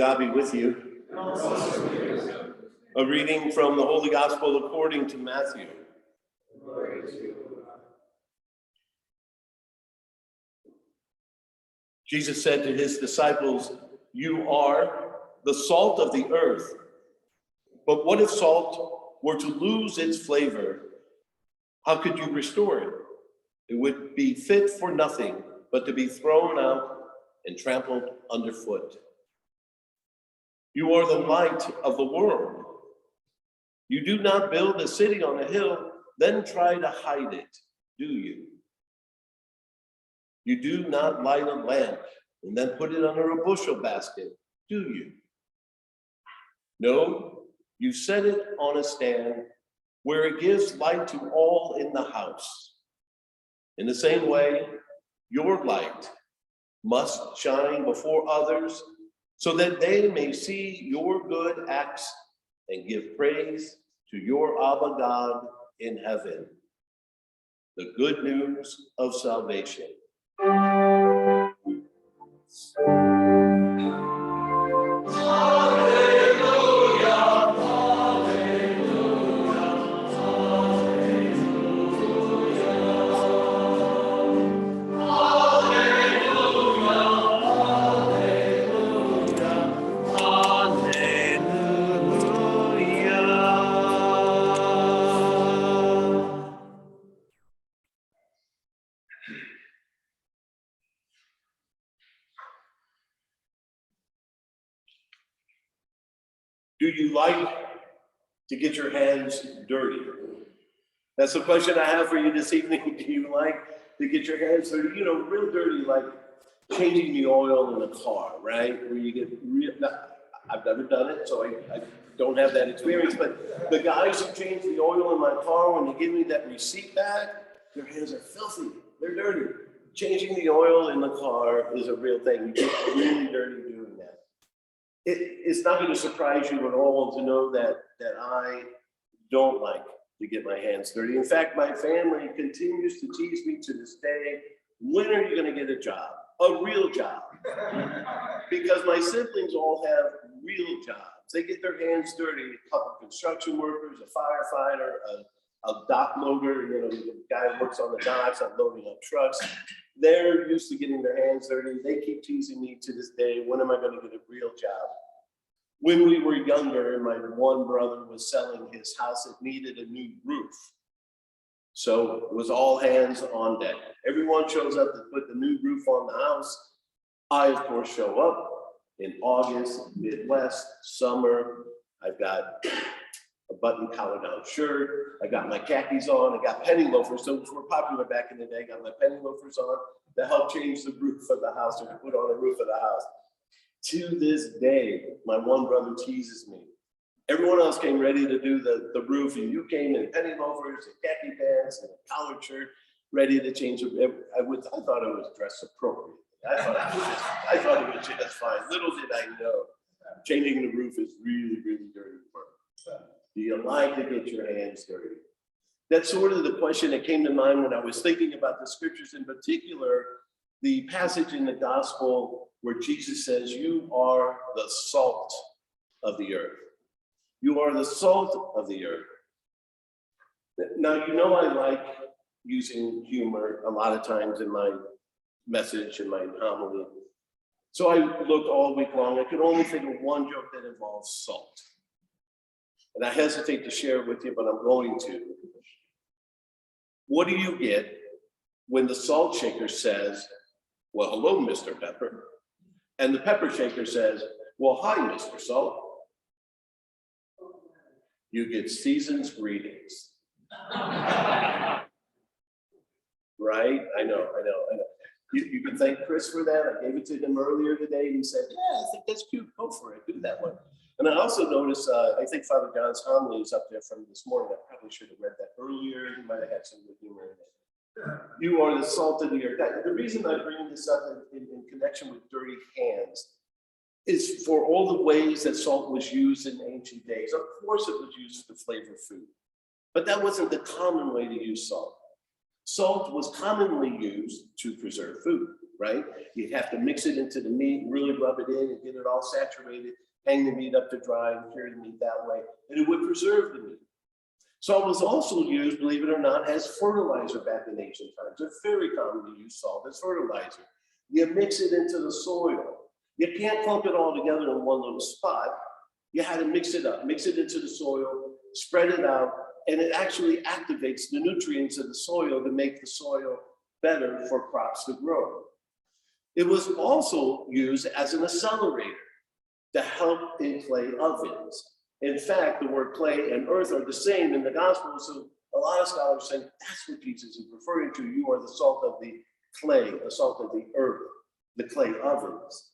God be with you. A reading from the Holy Gospel according to Matthew. Jesus said to his disciples, "You are the salt of the earth. But what if salt were to lose its flavor? How could you restore it? It would be fit for nothing but to be thrown out and trampled underfoot. You are the light of the world. You do not build a city on a hill, then try to hide it, do you? You do not light a lamp and then put it under a bushel basket, do you? No, you set it on a stand where it gives light to all in the house. In the same way, your light must shine before others so that they may see your good acts and give praise to your Abba God in heaven." The good news of salvation. Do you like to get your hands dirty? That's the question I have for you this evening. Do you like to get your hands dirty? You know, real dirty, like changing the oil in a car, right? Where you get real, I've never done it, so I don't have that experience, but the guys who change the oil in my car, when they give me that receipt back, their hands are filthy, they're dirty. Changing the oil in the car is a real thing. You get really dirty doing that. It's not going to surprise you at all to know that I don't like to get my hands dirty. In fact, my family continues to tease me to this day, when are you going to get a job? A real job. Because my siblings all have real jobs. They get their hands dirty. A couple of construction workers, a firefighter, a dock loader, you know, the guy who works on the docks, loading up trucks. They're used to getting their hands dirty. They keep teasing me to this day, when am I going to get a real job? When we were younger and my one brother was selling his house, it needed a new roof. So it was all hands on deck. Everyone shows up to put the new roof on the house. I, of course, show up in August, Midwest, summer. I've got a button collar down shirt. I got my khakis on. I got penny loafers. Those were popular back in the day. I got my penny loafers on to help change the roof of the house, or to put on the roof of the house. To this day, my one brother teases me. Everyone else came ready to do the roof, and you came in penny loafers and khaki pants and a collared shirt, ready to change it. I thought I was dressed appropriately. I thought it was just fine. Little did I know, changing the roof is really, really dirty work. Do you like to get your hands dirty? That's sort of the question that came to mind when I was thinking about the scriptures, in particular, the passage in the gospel where Jesus says, "You are the salt of the earth." You are the salt of the earth. Now, you know I like using humor a lot of times in my message and my homily. So I looked all week long. I could only think of one joke that involves salt. And I hesitate to share it with you, but I'm going to. What do you get when the salt shaker says, "Well, hello, Mr. Pepper," and the pepper shaker says, "Well, hi, Mr. Salt"? You get season's greetings. Right? I know. You can thank Chris for that. I gave it to him earlier today, and he said, "Yeah, I think that's cute. Go for it. Do that one." And I also noticed, I think Father John's homily is up there from this morning. I probably should have read that earlier. He might have had some good humor in it. You are the salt of the earth. The reason I bring this up in connection with dirty hands is for all the ways that salt was used in ancient days. Of course, it was used to flavor food, but that wasn't the common way to use salt. Salt was commonly used to preserve food, right? You'd have to mix it into the meat, really rub it in and get it all saturated, hang the meat up to dry and cure the meat that way, and it would preserve the meat. Salt was also used, believe it or not, as fertilizer back in ancient times. It's very common to use salt as fertilizer. You mix it into the soil. You can't clump it all together in one little spot. You had to mix it up, mix it into the soil, spread it out, and it actually activates the nutrients of the soil to make the soil better for crops to grow. It was also used as an accelerator to help in clay ovens. In fact, the word clay and earth are the same in the gospel, so a lot of scholars say that's what Jesus is referring to. You are the salt of the clay, the salt of the earth, the clay ovens.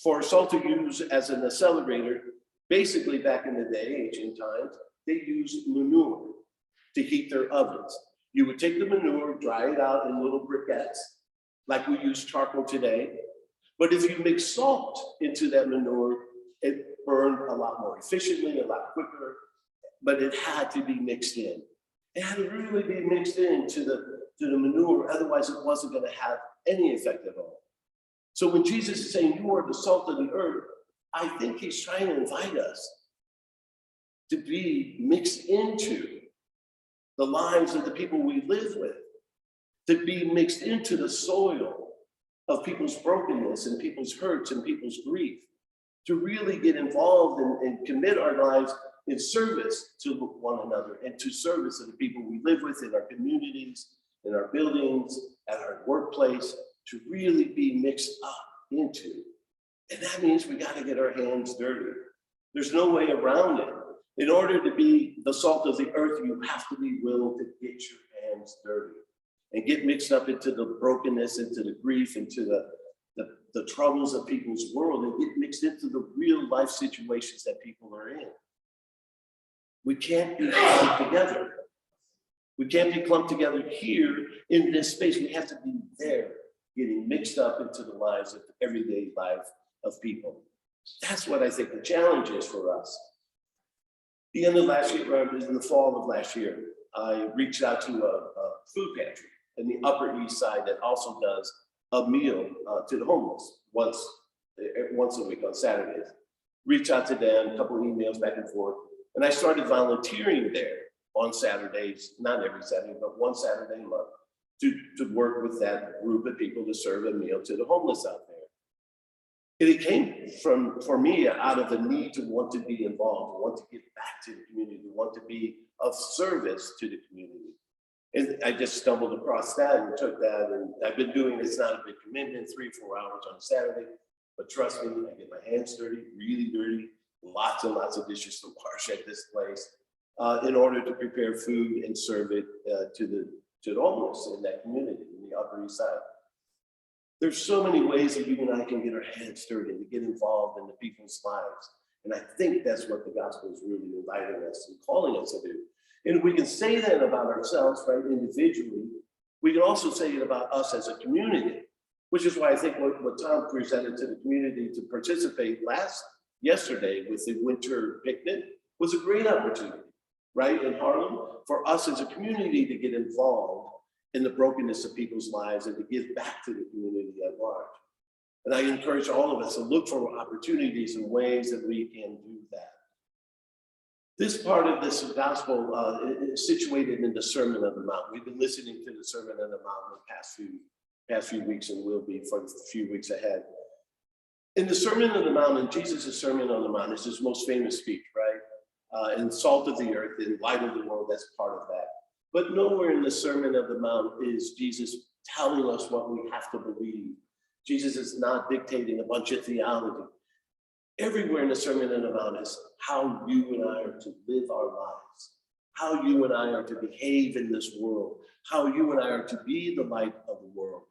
For salt to use as an accelerator, basically back in the day, ancient times, they used manure to heat their ovens. You would take the manure, dry it out in little briquettes, like we use charcoal today. But if you mix salt into that manure, it burned a lot more efficiently, a lot quicker, but it had to be mixed in. It had to really be mixed into the manure, otherwise it wasn't going to have any effect at all. So when Jesus is saying, you are the salt of the earth, I think he's trying to invite us to be mixed into the lives of the people we live with, to be mixed into the soil of people's brokenness and people's hurts and people's grief, to really get involved and commit our lives in service to one another and to service of the people we live with in our communities, in our buildings, at our workplace, to really be mixed up into. And that means we got to get our hands dirty. There's no way around it. In order to be the salt of the earth, you have to be willing to get your hands dirty and get mixed up into the brokenness, into the grief, into the troubles of people's world, and get mixed into the real life situations that people are in. We can't be clumped together. We can't be clumped together here in this space. We have to be there, getting mixed up into the lives of the everyday life of people. That's what I think the challenge is for us. The end of last year, in the fall of last year, I reached out to a food pantry in the Upper East Side that also does a meal to the homeless once a week on Saturdays. Reach out to them, a couple of emails back and forth, and I started volunteering there on Saturdays, not every Saturday, but one Saturday a month, to work with that group of people to serve a meal to the homeless out there. And it came for me out of the need to want to be involved, to want to give back to the community, to want to be of service to the community. And I just stumbled across that and took that, and I've been doing, it's not a big commitment, 3 or 4 hours on Saturday, but trust me, I get my hands dirty, really dirty, lots and lots of dishes to wash at this place in order to prepare food and serve it to the homeless in that community, in the Upper East Side. There's so many ways that you and I can get our hands dirty and get involved in the people's lives. And I think that's what the gospel is really inviting us and calling us to do. And if we can say that about ourselves, right, individually, we can also say it about us as a community, which is why I think what Tom presented to the community to participate yesterday with the winter picnic was a great opportunity, right, in Harlem, for us as a community to get involved in the brokenness of people's lives and to give back to the community at large. And I encourage all of us to look for opportunities and ways that we can do that. This part of this gospel is situated in the Sermon on the Mount. We've been listening to the Sermon on the Mount in the past few weeks, and will be for the few weeks ahead. In the Sermon on the Mount, in Jesus' Sermon on the Mount, is his most famous speech, right? And salt of the earth, and light of the world, that's part of that. But nowhere in the Sermon on the Mount is Jesus telling us what we have to believe. Jesus is not dictating a bunch of theology. Everywhere in the Sermon on the Mount is how you and I are to live our lives, how you and I are to behave in this world, how you and I are to be the light of the world.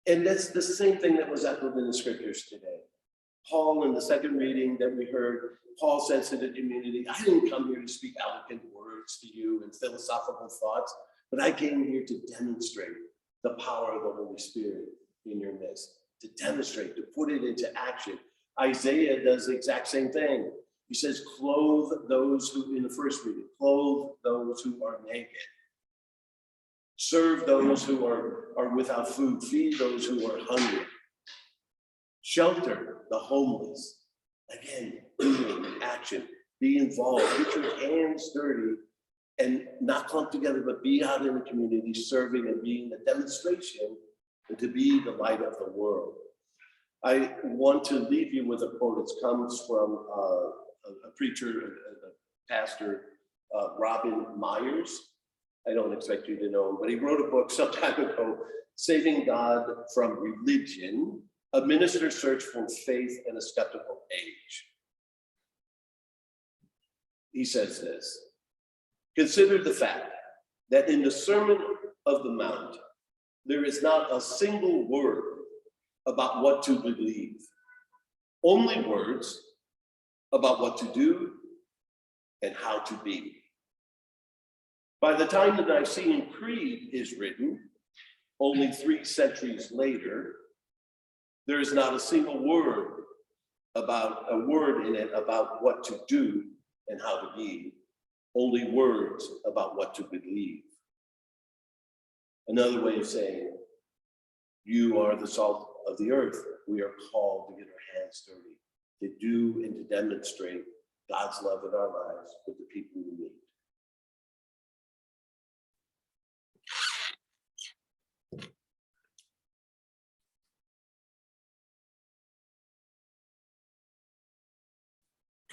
And that's the same thing that was echoed in the scriptures today. Paul, in the second reading that we heard, Paul says to the community, I didn't come here to speak eloquent words to you and philosophical thoughts, but I came here to demonstrate the power of the Holy Spirit in your midst, to demonstrate, to put it into action. Isaiah does the exact same thing. He says, clothe those who, in the first reading, clothe those who are naked. Serve those who are without food. Feed those who are hungry. Shelter the homeless. Again, doing action. Be involved. Get your hands dirty and not clump together, but be out in the community, serving and being a demonstration and to be the light of the world. I want to leave you with a quote. It comes from a preacher, a pastor, Robin Meier. I don't expect you to know him, but he wrote a book some time ago, Saving God from Religion, a minister's search for faith in a skeptical age. He says this: consider the fact that in the Sermon of the Mount, there is not a single word about what to believe, only words about what to do and how to be. By the time the Nicene Creed is written, only 3 centuries later, there is not a single word in it about what to do and how to be, only words about what to believe. Another way of saying, you are the salt of the earth. We are called to get our hands dirty, to do and to demonstrate God's love in our lives with the people we meet.